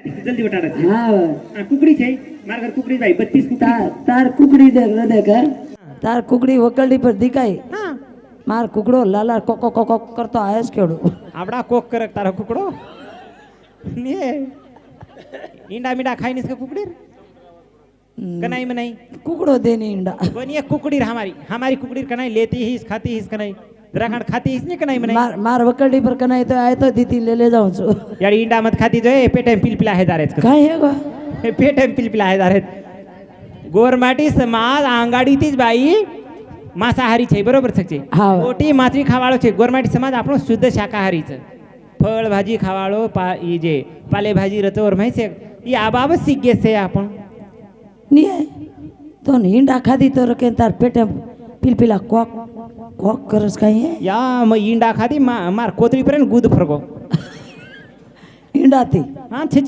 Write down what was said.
जल्दी बटाटा હા कुकड़ी છે મારા ઘર કુકડી ભાઈ 32 કુકડી તાર કુકડી દે હૃદય કર તાર કુકડી વકલડી પર દીકાય હા માર કુકડો લાલા કોકો કોકો કરતો આયસ કેડો આપડા કોક કરે તારો કુકડો ને ઈંડા મીંડા ખાઈ नहीं कुकड़ी कनाई में नहीं કુકડો દે ની ઈંડા बनिए कुकड़ी हमारी हमारी कुकड़ी कनाई लेती ही खाती ही कनाई द्राखंड खाती ही नहीं कनाई में नहीं માર વકલડી પર કનાય તો આય તો દીતી લે જાઉં છું यार ईंडा मत खाती जो है पेट में पिलपिला है दारे કાઈ હેગો पेट में पिलपिला है दारे गोरमाटी समाज आंगाड़ी थी बाई मांसाहारी છે બરોબર છે હા મોટી માછલી ખાવાળો છે ગોરમાટી સમાજ આપણો શુદ્ધ શાકાહારી છે ફળ ભાજી ખાવાળો ઈ જે પાલે ભાજી રતોર માં છે ઈ આ બાબત શીખે છે આપણ ની તો ને ઈંડા ખાધી તો રકે તાર પેટે પીલપીલા કોક કોક કરસ કાઈ હે या मैं ईंडा खाती मार कोतरी पर गुद फरको ઈંડાથી हाँ छे